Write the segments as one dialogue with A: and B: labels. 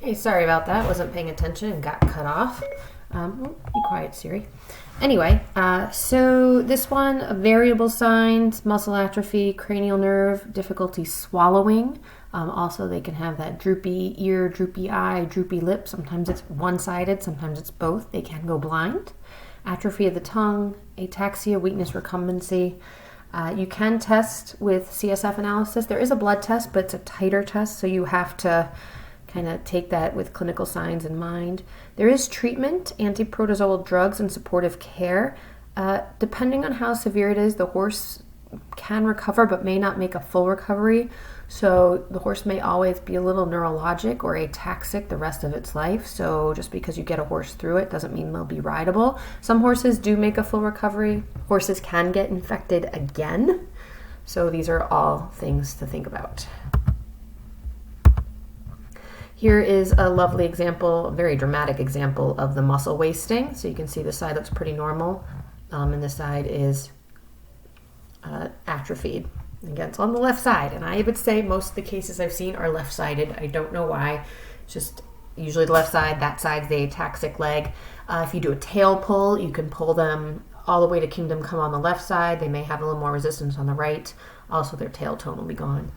A: Hey, sorry about that. Wasn't paying attention and got cut off. Be quiet, Siri. Anyway, so this one, variable signs, muscle atrophy, cranial nerve, difficulty swallowing. Also, they can have that droopy ear, droopy eye, droopy lip. Sometimes it's one-sided, sometimes it's both. They can go blind. Atrophy of the tongue, ataxia, weakness, recumbency. You can test with CSF analysis. There is a blood test, but it's a tighter test, so you have to kind of take that with clinical signs in mind. There is treatment, antiprotozoal drugs, and supportive care. Depending on how severe it is, the horse can recover but may not make a full recovery. So the horse may always be a little neurologic or ataxic the rest of its life. So just because you get a horse through it doesn't mean they'll be rideable. Some horses do make a full recovery. Horses can get infected again. So these are all things to think about. Here is a lovely example, a very dramatic example of the muscle wasting. So you can see the side looks pretty normal, and this side is atrophied. Again, it's on the left side, and I would say most of the cases I've seen are left-sided. I don't know why. It's just usually the left side, that side's the ataxic leg. If you do a tail pull, you can pull them all the way to kingdom come on the left side. They may have a little more resistance on the right. Also, their tail tone will be gone.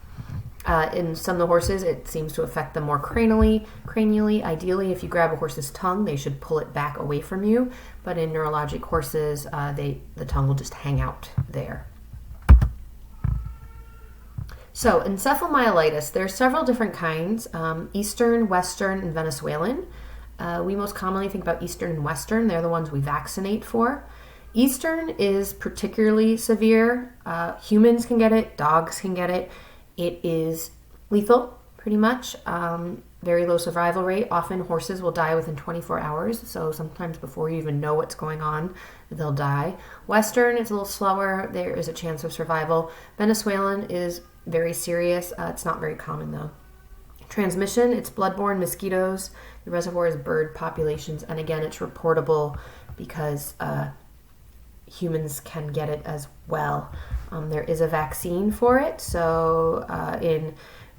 A: In some of the horses, it seems to affect them more cranially. Ideally, if you grab a horse's tongue, they should pull it back away from you. But in neurologic horses, the tongue will just hang out there. So encephalomyelitis, there are several different kinds, Eastern, Western, and Venezuelan. We most commonly think about Eastern and Western. They're the ones we vaccinate for. Eastern is particularly severe. Humans can get it, dogs can get it. It is lethal, pretty much. Very low survival rate. Often horses will die within 24 hours, so sometimes before you even know what's going on, they'll die. Western is a little slower. There is a chance of survival. Venezuelan is very serious. It's not very common, though. Transmission, it's bloodborne mosquitoes. The reservoir is bird populations, and again, it's reportable because humans can get it as well. There is a vaccine for it, so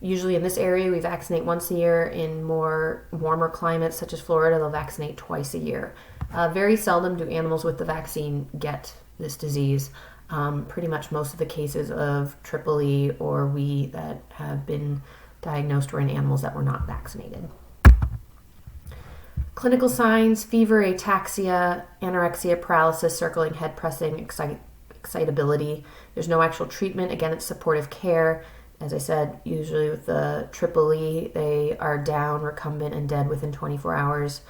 A: usually in this area we vaccinate once a year. In more warmer climates such as Florida, they'll vaccinate twice a year. Very seldom do animals with the vaccine get this disease. Pretty much most of the cases of triple E or WE that have been diagnosed were in animals that were not vaccinated. Clinical signs, fever, ataxia, anorexia, paralysis, circling, head pressing, excitability. There's no actual treatment. Again, it's supportive care. As I said, usually with the triple E, they are down, recumbent, and dead within 24 hours.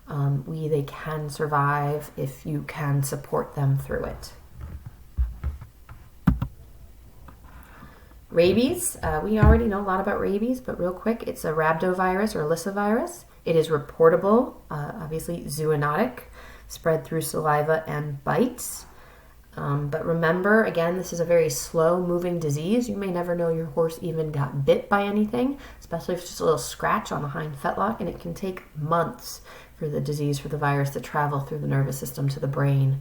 A: They can survive if you can support them through it. Rabies, we already know a lot about rabies, but real quick, it's a rhabdovirus or lyssavirus. It is reportable, obviously zoonotic, spread through saliva and bites. But remember, again, this is a very slow-moving disease. You may never know your horse even got bit by anything, especially if it's just a little scratch on the hind fetlock, and it can take months for the disease, for the virus to travel through the nervous system to the brain,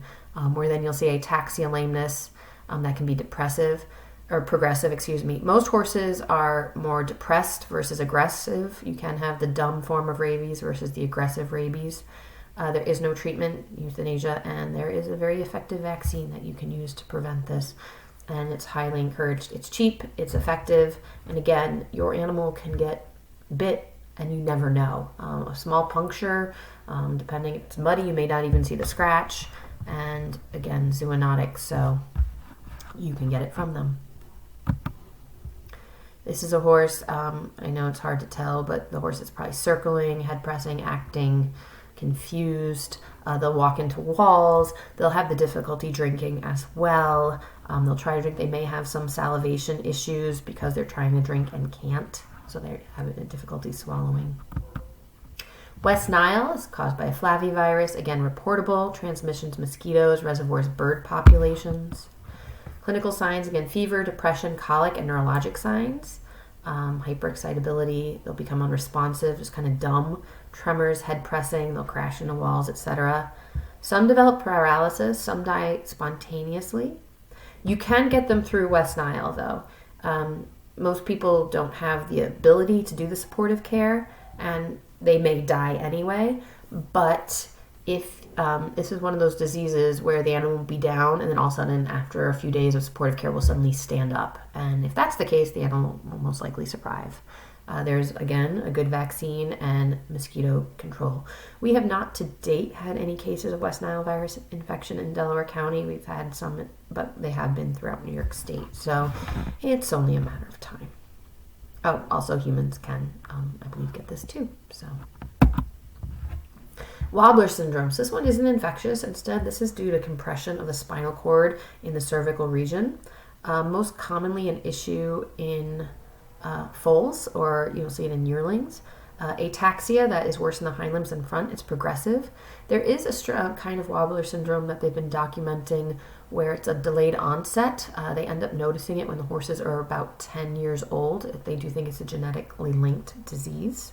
A: where then you'll see ataxia, lameness, that can be depressive. Or progressive, Most horses are more depressed versus aggressive. You can have the dumb form of rabies versus the aggressive rabies. There is no treatment, euthanasia, and there is a very effective vaccine that you can use to prevent this. And it's highly encouraged. It's cheap, it's effective, and again, your animal can get bit and you never know. A small puncture, depending if it's muddy, you may not even see the scratch. And again, zoonotic, so you can get it from them. This is a horse, I know it's hard to tell, but the horse is probably circling, head pressing, acting confused. They'll walk into walls. They'll have the difficulty drinking as well. They'll try to drink. They may have some salivation issues because they're trying to drink and can't, so they're having difficulty swallowing. West Nile is caused by a flavivirus, again reportable. Transmissions, mosquitoes, reservoirs, bird populations. Clinical signs, again, fever, depression, colic, and neurologic signs. Hyperexcitability, they'll become unresponsive, just kind of dumb. Tremors, head pressing, they'll crash into walls, etc. Some develop paralysis, some die spontaneously. You can get them through West Nile, though. Most people don't have the ability to do the supportive care, and they may die anyway. But if this is one of those diseases where the animal will be down and then all of a sudden after a few days of supportive care will suddenly stand up. And if that's the case, the animal will most likely survive. There's, again, a good vaccine and mosquito control. We have not to date had any cases of West Nile virus infection in Delaware County. We've had some, but they have been throughout New York State. So it's only a matter of time. Oh, also humans can, I believe, get this too. So Wobbler syndrome. So this one isn't infectious. Instead, this is due to compression of the spinal cord in the cervical region. Most commonly an issue in foals, or you'll see it in yearlings. Ataxia, that is worse in the hind limbs than front. It's progressive. There is a kind of Wobbler syndrome that they've been documenting where it's a delayed onset. They end up noticing it when the horses are about 10 years old. They do think it's a genetically linked disease.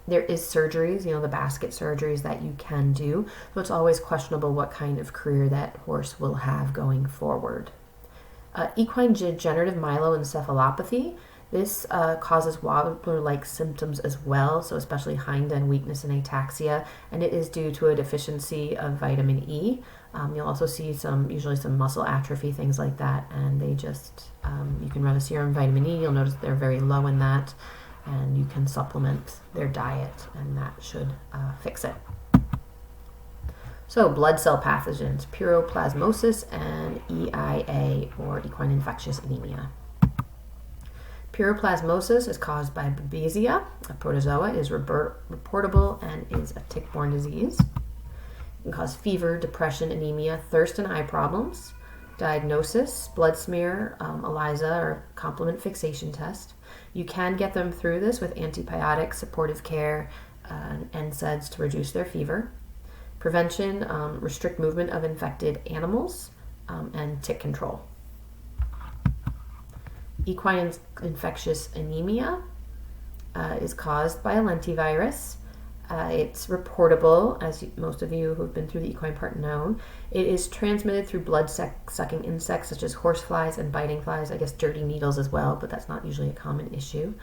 A: There is surgeries, the basket surgeries that you can do. So it's always questionable what kind of career that horse will have going forward. Equine degenerative myeloencephalopathy. This causes Wobbler-like symptoms as well, so especially hind end weakness and ataxia, and it is due to a deficiency of vitamin E. You'll also see usually some muscle atrophy, things like that, and they just, you can run a serum vitamin E. You'll notice they're very low in that, and you can supplement their diet, and that should fix it. So blood cell pathogens, pyroplasmosis and EIA, or equine infectious anemia. Pyroplasmosis is caused by Babesia. A protozoa is reportable and is a tick-borne disease. It can cause fever, depression, anemia, thirst, and eye problems. Diagnosis, blood smear, ELISA, or complement fixation test. You can get them through this with antibiotics, supportive care, and NSAIDs to reduce their fever. Prevention, restrict movement of infected animals, and tick control. Equine infectious anemia is caused by a lentivirus. It's reportable, as most of you who have been through the equine part know. It is transmitted through blood-sucking insects such as horseflies and biting flies, I guess dirty needles as well, but that's not usually a common issue.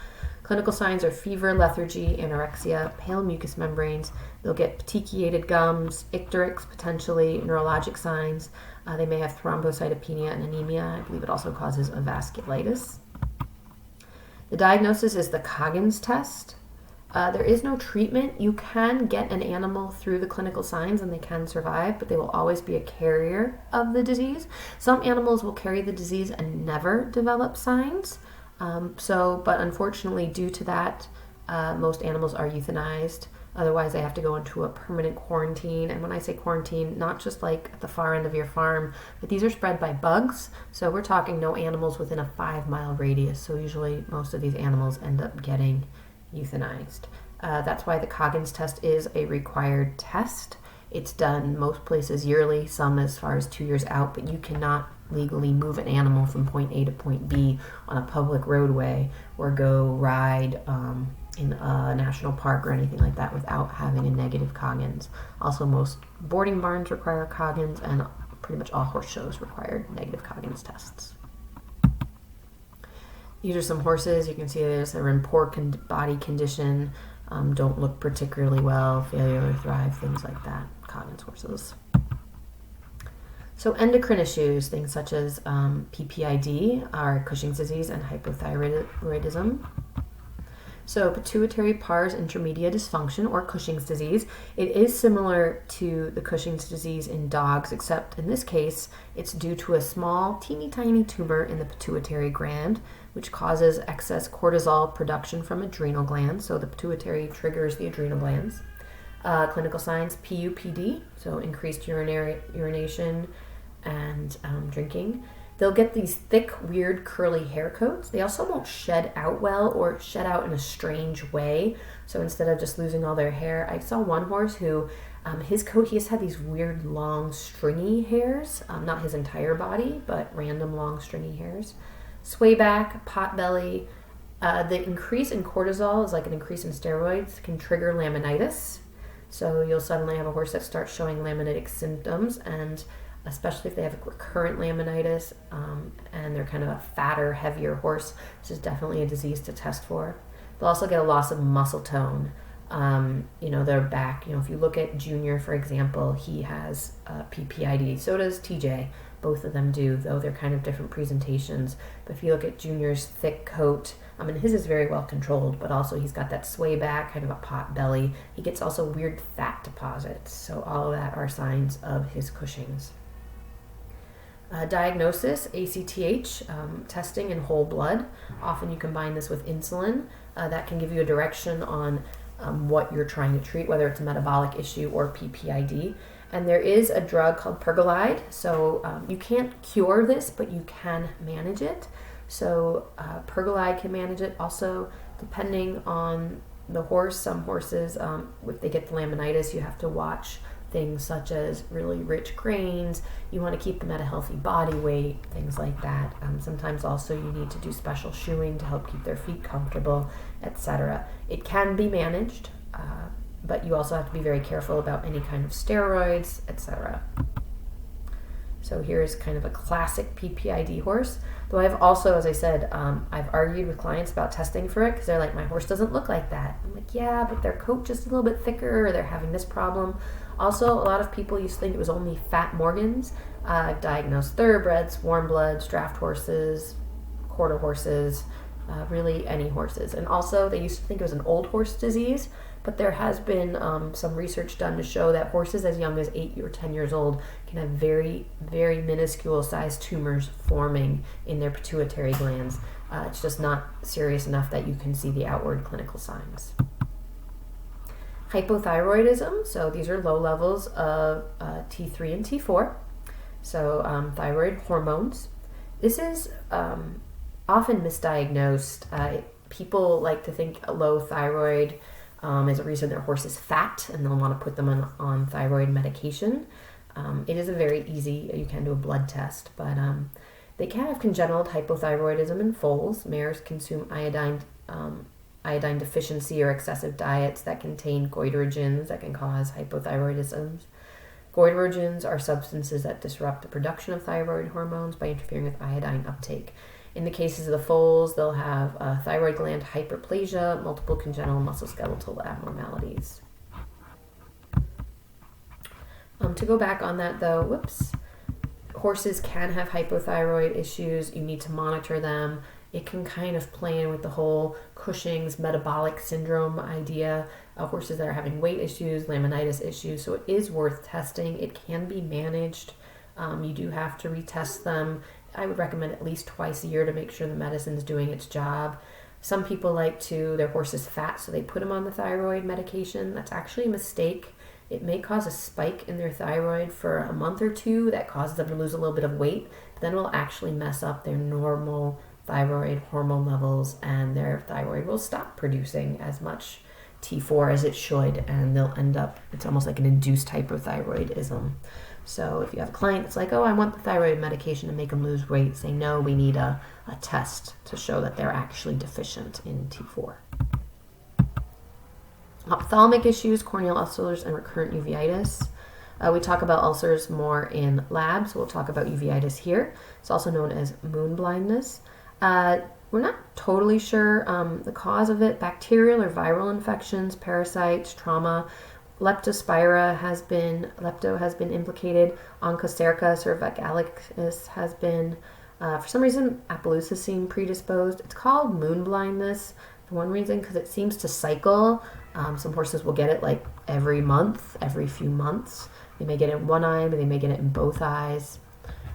A: Clinical signs are fever, lethargy, anorexia, pale mucous membranes. They'll get petechiated gums, icterics, potentially neurologic signs. They may have thrombocytopenia and anemia. I believe it also causes a vasculitis. The diagnosis is the Coggins test. There is no treatment. You can get an animal through the clinical signs and they can survive, but they will always be a carrier of the disease. Some animals will carry the disease and never develop signs. But unfortunately, due to that, most animals are euthanized. Otherwise, they have to go into a permanent quarantine. And when I say quarantine, not just like at the far end of your farm, but these are spread by bugs. So we're talking no animals within a 5-mile radius. So usually most of these animals end up getting euthanized. That's why the Coggins test is a required test. It's done most places yearly, some as far as 2 years out, but you cannot legally move an animal from point A to point B on a public roadway or go ride in a national park or anything like that without having a negative Coggins. Also, most boarding barns require Coggins, and pretty much all horse shows require negative Coggins tests. These are some horses. You can see they're in poor body condition, don't look particularly well, failure to thrive, things like that. Coggins horses. So endocrine issues, things such as PPID, are Cushing's disease and hypothyroidism. So pituitary pars intermedia dysfunction, or Cushing's disease, it is similar to the Cushing's disease in dogs, except in this case, it's due to a small, teeny tiny tumor in the pituitary gland, which causes excess cortisol production from adrenal glands. So the pituitary triggers the adrenal glands. Clinical signs, PUPD, so increased urination and drinking. They'll get these thick, weird, curly hair coats. They also won't shed out well or shed out in a strange way. So instead of just losing all their hair, I saw one horse who, his coat, he just had these weird, long, stringy hairs. Not his entire body, but random, long, stringy hairs. Sway back, pot belly. The increase in cortisol is like an increase in steroids, can trigger laminitis. So you'll suddenly have a horse that starts showing laminitic symptoms, and especially if they have recurrent laminitis and they're kind of a fatter, heavier horse, this is definitely a disease to test for. They'll also get a loss of muscle tone. Their back. If you look at Junior, for example, he has PPID. So does TJ. Both of them do, though they're kind of different presentations. But if you look at Junior's thick coat, his is very well controlled, but also he's got that sway back, kind of a pot belly. He gets also weird fat deposits. So all of that are signs of his Cushing's. Diagnosis, ACTH, testing in whole blood. Often you combine this with insulin. That can give you a direction on what you're trying to treat, whether it's a metabolic issue or PPID. And there is a drug called Pergolide. So you can't cure this, but you can manage it. So Pergolide can manage it. Also, depending on the horse, some horses, if they get the laminitis, you have to watch things such as really rich grains. You want to keep them at a healthy body weight, things like that. Sometimes also you need to do special shoeing to help keep their feet comfortable, etc. It can be managed, but you also have to be very careful about any kind of steroids, etc. So here's kind of a classic PPID horse. Though I've also, as I said, I've argued with clients about testing for it because they're like, my horse doesn't look like that. I'm like, yeah, but their coat just a little bit thicker, or they're having this problem. Also, a lot of people used to think it was only fat Morgans. I've diagnosed thoroughbreds, warm bloods, draft horses, quarter horses, really any horses. And also, they used to think it was an old horse disease, but there has been some research done to show that horses as young as 8 or 10 years old can have very, very minuscule sized tumors forming in their pituitary glands. It's just not serious enough that you can see the outward clinical signs. Hypothyroidism, so these are low levels of T3 and T4, so thyroid hormones. This is often misdiagnosed. People like to think a low thyroid is a reason their horse is fat, and they'll want to put them on thyroid medication. It is a very easy, you can do a blood test, but they can have congenital hypothyroidism in foals. Mares consume iodine deficiency or excessive diets that contain goitrogens that can cause hypothyroidism. Goitrogens are substances that disrupt the production of thyroid hormones by interfering with iodine uptake. In the cases of the foals, they'll have thyroid gland hyperplasia, multiple congenital musculoskeletal abnormalities. To go back on that though, horses can have hypothyroid issues. You need to monitor them. It can kind of play in with the whole Cushing's metabolic syndrome idea. Horses that are having weight issues, laminitis issues, so it is worth testing. It can be managed. You do have to retest them. I would recommend at least twice a year to make sure the medicine's doing its job. Some people like their horse is fat, so they put them on the thyroid medication. That's actually a mistake. It may cause a spike in their thyroid for a month or two that causes them to lose a little bit of weight, but then it will actually mess up their normal thyroid hormone levels, and their thyroid will stop producing as much T4 as it should, and they'll end up, it's almost like an induced hypothyroidism. So if you have a client that's like, oh, I want the thyroid medication to make them lose weight, say, no, we need a test to show that they're actually deficient in T4. Ophthalmic issues, corneal ulcers, and recurrent uveitis. We talk about ulcers more in lab, so we'll talk about uveitis here. It's also known as moon blindness. We're not totally sure the cause of it. Bacterial or viral infections, parasites, trauma. Leptospira has been implicated. Onchocerca cervicalis has been. For some reason, Appaloosa seemed predisposed. It's called moon blindness for one reason because it seems to cycle. Some horses will get it like every month, every few months. They may get it in one eye, but they may get it in both eyes.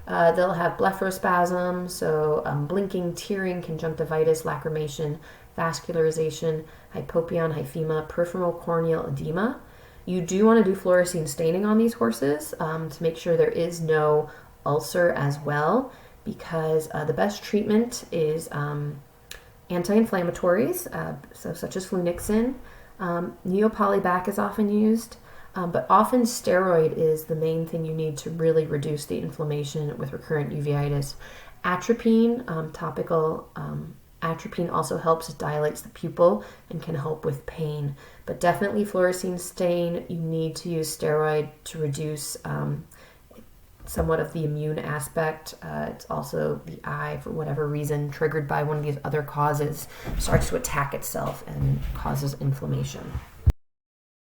A: They'll have blepharospasm, so blinking, tearing, conjunctivitis, lacrimation, vascularization, hypopyon, hyphema, peripheral corneal edema. You do want to do fluorescein staining on these horses to make sure there is no ulcer as well, because the best treatment is anti-inflammatories, so such as flunixin. Neopolybac is often used, but often steroid is the main thing you need to really reduce the inflammation with recurrent uveitis. Atropine, topical atropine also helps, it dilates the pupil and can help with pain. But definitely fluorescein stain, you need to use steroid to reduce somewhat of the immune aspect. It's also the eye, for whatever reason, triggered by one of these other causes, starts to attack itself and causes inflammation.